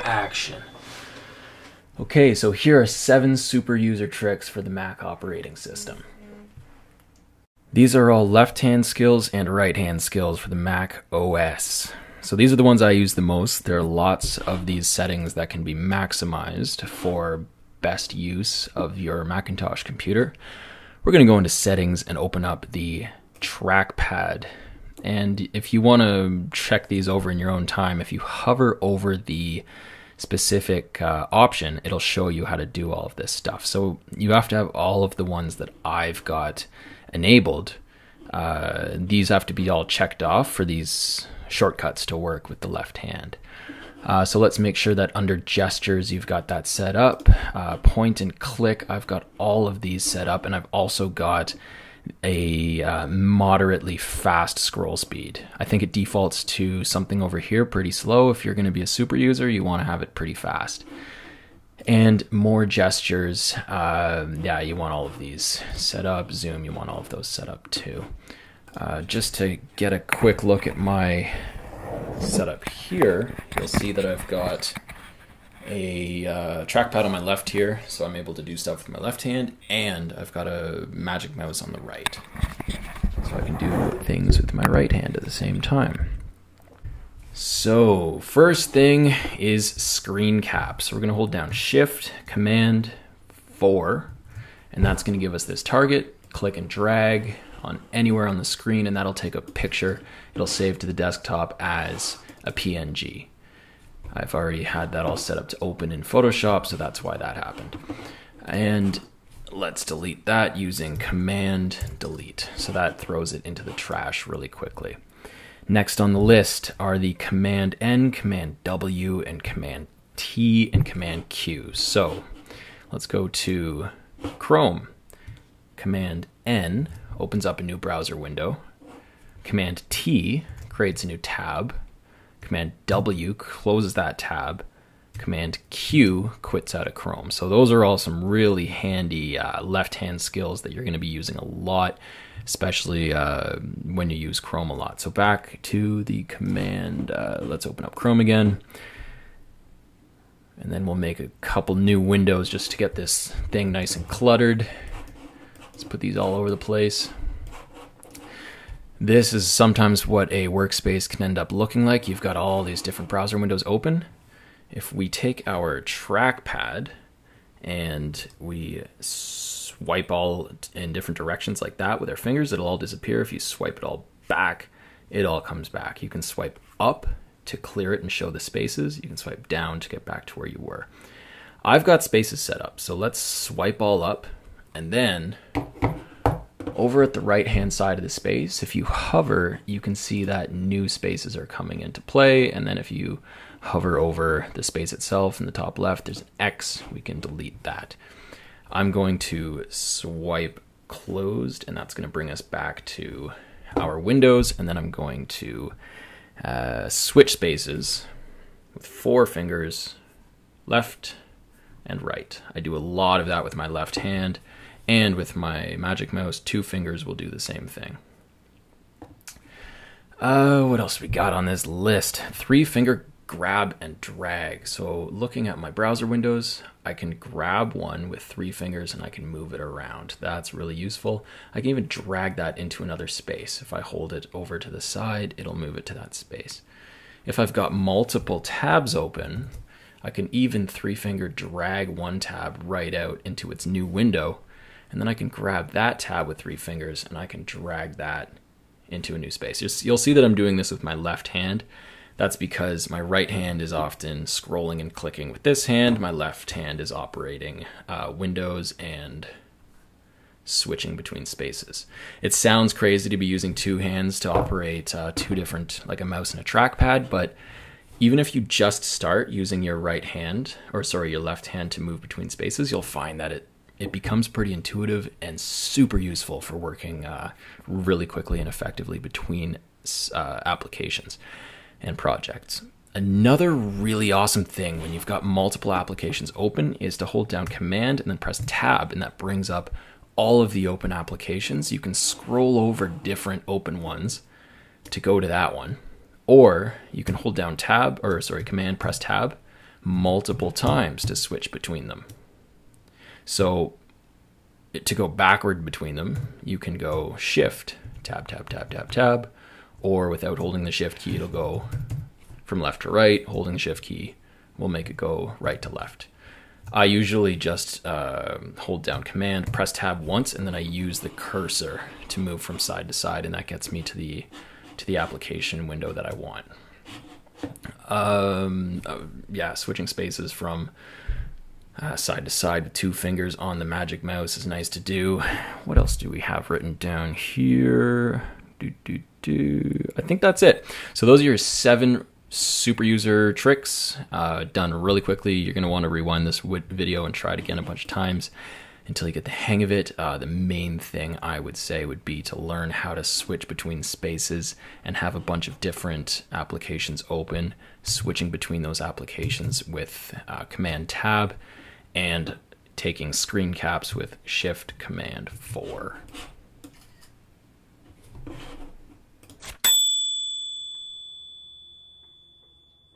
action. Okay, so here are 7 super user tricks for the Mac operating system. These are all left-hand skills and right-hand skills for the Mac OS. So these are the ones I use the most. There are lots of these settings that can be maximized for best use of your Macintosh computer. We're going to go into settings and open up the trackpad. And if you want to check these over in your own time, if you hover over the specific option, it'll show you how to do all of this stuff. So you have to have all of the ones that I've got enabled. These have to be all checked off for these shortcuts to work with the left hand. So let's make sure that under gestures you've got that set up. Point and click, I've got all of these set up, and I've also got a moderately fast scroll speed. I think it defaults to something over here pretty slow. If you're going to be a super user, you want to have it pretty fast. And more gestures, yeah, you want all of these set up. Zoom, you want all of those set up too. Just to get a quick look at my setup here, you'll see that I've got a trackpad on my left here, so I'm able to do stuff with my left hand, and I've got a magic mouse on the right, so I can do things with my right hand at the same time. So first thing is screen cap. So we're going to hold down Shift, Command 4, and that's going to give us this target. Click and drag on anywhere on the screen, and that'll take a picture. It'll save to the desktop as a PNG. I've already had that all set up to open in Photoshop, so that's why that happened. And let's delete that using Command Delete. So that throws it into the trash really quickly. Next on the list are the Command N, Command W, and Command T, and Command Q. So let's go to Chrome. Command N opens up a new browser window. Command T creates a new tab. Command W closes that tab. Command Q quits out of Chrome. So those are all some really handy left-hand skills that you're going to be using a lot, especially when you use Chrome a lot. So back to the command, let's open up Chrome again. And then we'll make a couple new windows just to get this thing nice and cluttered. Let's put these all over the place. This is sometimes what a workspace can end up looking like. You've got all these different browser windows open. If we take our trackpad and we swipe all in different directions like that with our fingers, it'll all disappear. If you swipe it all back, it all comes back. You can swipe up to clear it and show the spaces. You can swipe down to get back to where you were. I've got spaces set up, so let's swipe all up, and then over at the right-hand side of the space, if you hover, you can see that new spaces are coming into play. And then if you hover over the space itself in the top left, there's an X. We can delete that. I'm going to swipe closed, and that's going to bring us back to our windows. And then I'm going to switch spaces with 4 fingers, left and right. I do a lot of that with my left hand. And with my magic mouse, 2 fingers will do the same thing. What else we got on this list? 3-finger grab and drag. So looking at my browser windows, I can grab one with 3 fingers and I can move it around. That's really useful. I can even drag that into another space. If I hold it over to the side, it'll move it to that space. If I've got multiple tabs open, I can even 3-finger drag one tab right out into its new window. And then I can grab that tab with 3 fingers and I can drag that into a new space. You'll see that I'm doing this with my left hand. That's because my right hand is often scrolling and clicking with this hand. My left hand is operating windows and switching between spaces. It sounds crazy to be using 2 hands to operate 2 different, like a mouse and a trackpad, but even if you just start using your right hand, or sorry, your left hand to move between spaces, you'll find that it becomes pretty intuitive and super useful for working really quickly and effectively between applications and projects. Another really awesome thing when you've got multiple applications open is to hold down Command and then press Tab, and that brings up all of the open applications. You can scroll over different open ones to go to that one, or you can hold down Command, press Tab, multiple times to switch between them. So to go backward between them, you can go Shift, tab, tab, tab, tab, tab, or without holding the Shift key, it'll go from left to right. Holding the Shift key will make it go right to left. I usually just hold down Command, press Tab once, and then I use the cursor to move from side to side, and that gets me to the application window that I want. Yeah, switching spaces from side to side with 2 fingers on the magic mouse is nice to do. What else do we have written down here? I think that's it. So those are your 7 super user tricks done really quickly. You're going to want to rewind this video and try it again a bunch of times until you get the hang of it. The main thing I would say would be to learn how to switch between spaces and have a bunch of different applications open, switching between those applications with Command Tab, and taking screen caps with Shift Command 4.